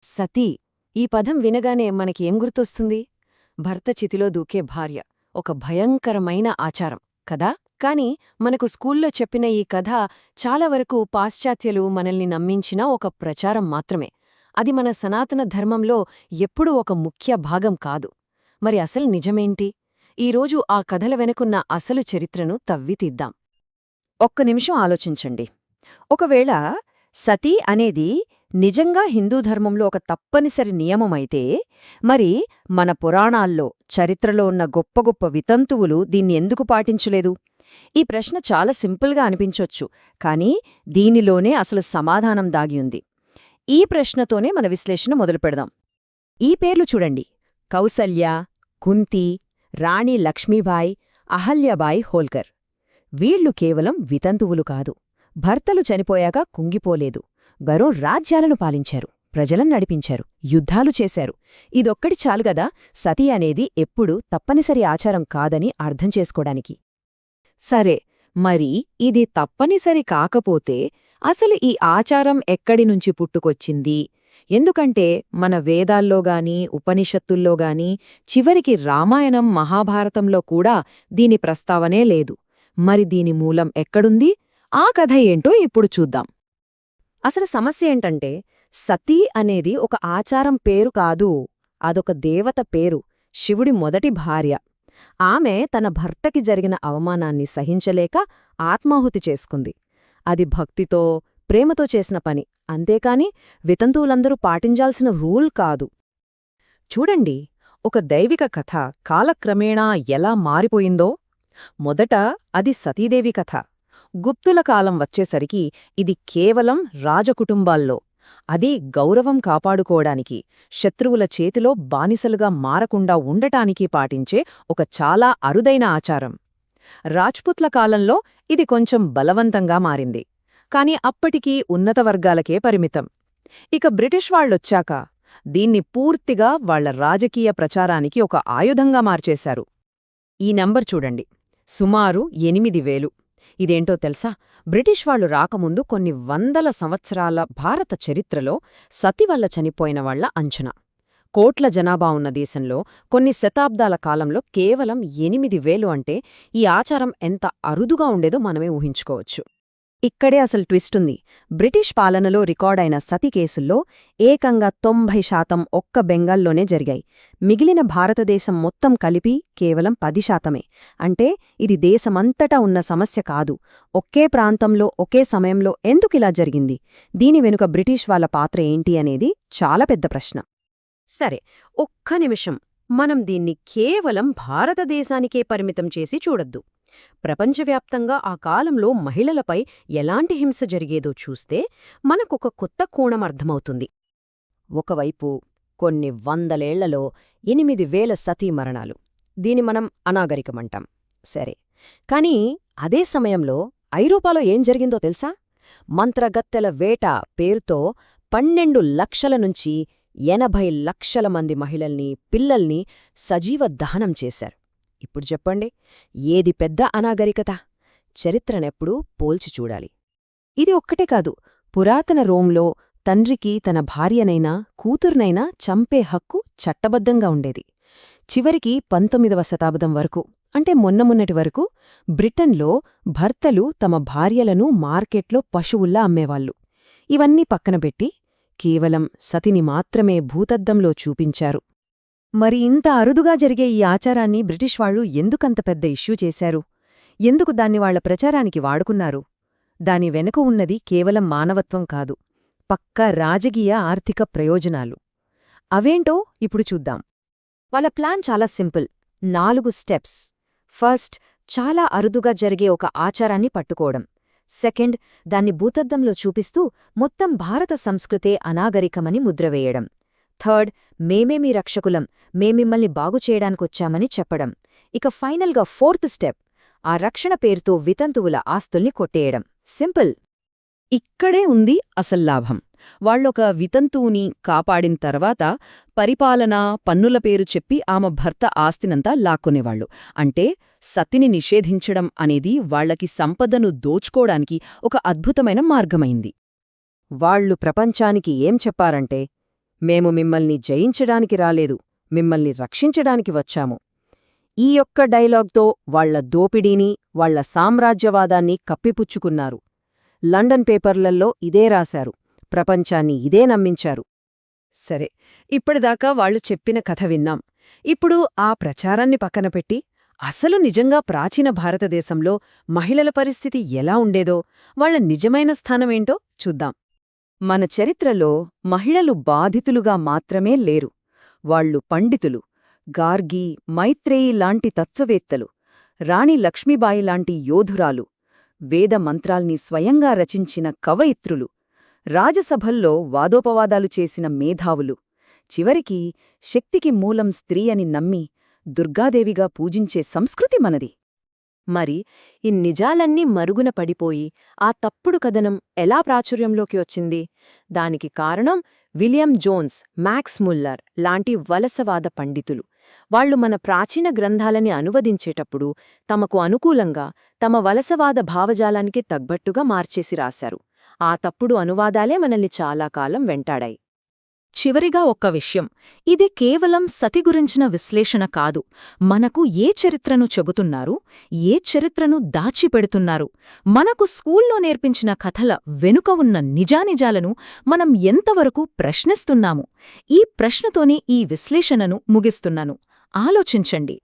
సతీ ఈ పదం వినగానే మనకి ఏం గుర్తొస్తుంది? భర్త చితిలో దూకే భార్య, ఒక భయంకరమైన ఆచారం కదా? కాని మనకు స్కూల్లో చెప్పిన ఈ కథ చాలా వరకు పాశ్చాత్యులు మనల్ని నమ్మించిన ఒక ప్రచారం మాత్రమే. అది మన సనాతన ధర్మంలో ఎప్పుడూ ఒక ముఖ్య భాగం కాదు. మరి అసలు నిజమేంటి? ఈరోజు ఆ కథల వెనుకున్న అసలు చరిత్రను తవ్వితీద్దాం. ఒక్క నిమిషం ఆలోచించండి. ఒకవేళ సతీ అనేది నిజంగా హిందూ ధర్మంలో ఒక తప్పనిసరి నియమమైతే, మరి మన పురాణాల్లో, చరిత్రలో ఉన్న గొప్ప గొప్ప వితంతువులు దీన్ని ఎందుకు పాటించలేదు? ఈ ప్రశ్న చాలా సింపుల్గా అనిపించొచ్చు, కానీ దీనిలోనే అసలు సమాధానం దాగి ఉంది. ఈ ప్రశ్నతోనే మన విశ్లేషణ మొదలుపెడదాం. ఈ పేర్లు చూడండి: కౌసల్య, కుంతి, రాణి లక్ష్మీబాయి, అహల్యాబాయి హోల్కర్. వీళ్లు కేవలం వితంతువులు కాదు, భర్తలు చనిపోయాక కుంగిపోలేదు, గరం రాజ్యాలను పాలించారు, ప్రజలను నడిపించారు, యుద్ధాలు చేశారు. ఇదొక్కటి చాలుగదా సతీ అనేది ఎప్పుడూ తప్పనిసరి ఆచారం కాదని అర్థం చేసుకోడానికి. సరే, మరి ఇది తప్పనిసరి కాకపోతే అసలు ఈ ఆచారం ఎక్కడినుంచి పుట్టుకొచ్చింది? ఎందుకంటే మన వేదాల్లోగాని, ఉపనిషత్తుల్లోగాని, చివరికి రామాయణం, మహాభారతంలో కూడా దీని ప్రస్తావనే లేదు. మరి దీని మూలం ఎక్కడుంది? ఆ కథ ఏంటో ఇప్పుడు చూద్దాం. అసలు సమస్య ఏంటంటే, సతీ అనేది ఒక ఆచారం పేరు కాదు, అదొక దేవత పేరు, శివుడి మొదటి భార్య. ఆమె తన భర్తకి జరిగిన అవమానాన్ని సహించలేక ఆత్మాహుతి చేసుకుంది. అది భక్తితో, ప్రేమతో చేసిన పని, అంతేకాని వితంతువులందరూ పాటించాల్సిన రూల్ కాదు. చూడండి, ఒక దైవిక కథ కాలక్రమేణా ఎలా మారిపోయిందో. మొదట అది సతీదేవి కథ. గుప్తుల కాలం వచ్చేసరికి ఇది కేవలం రాజకుటుంబాల్లో, అది గౌరవం కాపాడుకోవడానికి, శత్రువుల చేతిలో బానిసలుగా మారకుండా ఉండటానికి పాటించే ఒక చాలా అరుదైన ఆచారం. రాజ్పుత్ల కాలంలో ఇది కొంచెం బలవంతంగా మారింది, కాని అప్పటికీ ఉన్నత వర్గాలకే పరిమితం. ఇక బ్రిటిష్ వాళ్ళొచ్చాక దీన్ని పూర్తిగా వాళ్ల రాజకీయ ప్రచారానికి ఒక ఆయుధంగా మార్చేశారు. ఈ నంబర్ చూడండి, సుమారు 8,000. ఇదేంటో తెలుసా? బ్రిటిష్ వాళ్లు రాకముందు కొన్ని వందల సంవత్సరాల భారత చరిత్రలో సతి వల్ల చనిపోయిన వాళ్ల అంచనా. కోట్ల జనాభా ఉన్న దేశంలో కొన్ని శతాబ్దాల కాలంలో కేవలం 8,000 అంటే ఈ ఆచారం ఎంత అరుదుగా ఉండేదో మనమే ఊహించుకోవచ్చు. ఇక్కడే అసలు ట్విస్టుంది. బ్రిటిష్ పాలనలో రికార్డైన సతి కేసుల్లో ఏకంగా 90% ఒక్క బెంగాల్లోనే జరిగాయి. మిగిలిన భారతదేశం మొత్తం కలిపి కేవలం 10%. అంటే ఇది దేశమంతటా ఉన్న సమస్య కాదు, ఒకే ప్రాంతంలో ఒకే సమయంలో ఎందుకిలా జరిగింది? దీని వెనుక బ్రిటిష్ వాళ్ల పాత్ర ఏంటి అనేది చాలా పెద్ద ప్రశ్న. సరే, ఒక్క నిమిషం మనం దీన్ని కేవలం భారతదేశానికే పరిమితం చేసి చూడొద్దు. ప్రపంచవ్యాప్తంగా ఆ కాలంలో మహిళలపై ఎలాంటి హింస జరిగేదో చూస్తే మనకొక కొత్త కోణం అర్థమవుతుంది. ఒకవైపు కొన్ని వందలేళ్లలో 8,000 సతీ మరణాలు, దీని మనం అనాగరికమంటాం, సరే. కాని అదే సమయంలో ఐరోపాలో ఏం జరిగిందో తెలుసా? మంత్రగత్తెల వేట పేరుతో 12 లక్షల నుంచి 80 లక్షల మంది మహిళల్ని, పిల్లల్ని సజీవ దహనం చేశారు. ఇప్పుడు చెప్పండి, ఏది పెద్ద అనాగరికత? చరిత్రనెప్పుడూ పోల్చి చూడాలి. ఇది ఒక్కటే కాదు, పురాతన రోమ్లో తండ్రికి తన భార్యనైనా కూతుర్నైనా చంపే హక్కు చట్టబద్ధంగా ఉండేది. చివరికి 19వ శతాబ్దం వరకు, అంటే మొన్నటి వరకు బ్రిటన్లో భర్తలు తమ భార్యలను మార్కెట్లో పశువుల్లా అమ్మేవాళ్లు. ఇవన్నీ పక్కనబెట్టి కేవలం సతిని మాత్రమే భూతద్దంలో చూపించారు. మరి ఇంత అరుదుగా జరిగే ఈ ఆచారాన్ని బ్రిటిష్ వాళ్లు ఎందుకంత పెద్ద ఇష్యూ చేశారు? ఎందుకు దాన్ని వాళ్ల ప్రచారానికి వాడుకున్నారు? దాని వెనుక ఉన్నది కేవలం మానవత్వం కాదు, పక్కా రాజకీయ, ఆర్థిక ప్రయోజనాలు. అవేంటో ఇప్పుడు చూద్దాం. వాళ్ళ ప్లాన్ చాలా సింపుల్, 4 స్టెప్స్. ఫస్ట్, చాలా అరుదుగా జరిగే ఒక ఆచారాన్ని పట్టుకోవడం. సెకండ్, దాన్ని భూతద్దంలో చూపిస్తూ మొత్తం భారత సంస్కృతే అనాగరికమని ముద్రవేయడం. థర్డ్, మేమే మీ రక్షకులం, మేమిమ్మల్ని బాగుచేయడానికొచ్చామని చెప్పడం. ఇక ఫైనల్గా 4th స్టెప్, ఆ రక్షణ పేరుతో వితంతువుల ఆస్తుల్ని కొట్టేయడం. సింపుల్. ఇక్కడే ఉంది అసలు లాభం. వాళ్లొక వితంతువుని కాపాడిన తర్వాత పరిపాలన, పన్నుల పేరు చెప్పి ఆమె భర్త ఆస్తినంతా లాక్కొనేవాళ్లు. అంటే సతిని నిషేధించడం అనేది వాళ్లకి సంపదను దోచుకోడానికి ఒక అద్భుతమైన మార్గమైంది. వాళ్లు ప్రపంచానికి ఏం చెప్పారంటే, మేము మిమ్మల్ని జయించడానికి రాలేదు, మిమ్మల్ని రక్షించడానికి వచ్చాము. ఈ యొక్క డైలాగ్తో వాళ్ల దోపిడీని, వాళ్ల సామ్రాజ్యవాదాన్ని కప్పిపుచ్చుకున్నారు. లండన్ పేపర్లల్లో ఇదే రాశారు, ప్రపంచాన్ని ఇదే నమ్మించారు. సరే, ఇప్పటిదాకా వాళ్లు చెప్పిన కథ విన్నాం. ఇప్పుడు ఆ ప్రచారాన్ని పక్కనపెట్టి అసలు నిజంగా ప్రాచీన భారతదేశంలో మహిళల పరిస్థితి ఎలా ఉండేదో, వాళ్ల నిజమైన స్థానమేంటో చూద్దాం. మన చరిత్రలో మహిళలు బాధితులుగా మాత్రమే లేరు. వాళ్లు పండితులు, గార్గి, మైత్రేయి లాంటి తత్వవేత్తలు, రాణి లక్ష్మీబాయి లాంటి యోధురాలు, వేద మంత్రాల్ని స్వయంగా రచించిన కవయిత్రులు, రాజసభల్లో వాదోపవాదాలు చేసిన మేధావులు, చివరికి శక్తికి మూలం స్త్రీ అని నమ్మి దుర్గాదేవిగా పూజించే సంస్కృతి మనది. మరి ఈ నిజాలన్నీ మరుగున పడిపోయి ఆ తప్పుడు కథనం ఎలా ప్రాచుర్యంలోకి వచ్చింది? దానికి కారణం విలియం జోన్స్, మ్యాక్స్ ముల్లర్ లాంటి వలసవాద పండితులు. వాళ్లు మన ప్రాచీన గ్రంథాలని అనువదించేటప్పుడు తమకు అనుకూలంగా, తమ వలసవాద భావజాలానికి తగ్గట్టుగా మార్చేసి రాశారు. ఆ తప్పుడు అనువాదాలే మనల్ని చాలా కాలం వెంటాడాయి. చివరిగా ఒక్క విషయం, ఇది కేవలం సతి గురించిన విశ్లేషణ కాదు. మనకు ఏ చరిత్రను చెబుతున్నారు, ఏ చరిత్రను దాచిపెడుతున్నారు, మనకు స్కూల్లో నేర్పించిన కథల వెనుక ఉన్న నిజానిజాలను మనం ఎంతవరకు ప్రశ్నిస్తున్నాము? ఈ ప్రశ్నతోనే ఈ విశ్లేషణను ముగిస్తున్నాను. ఆలోచించండి.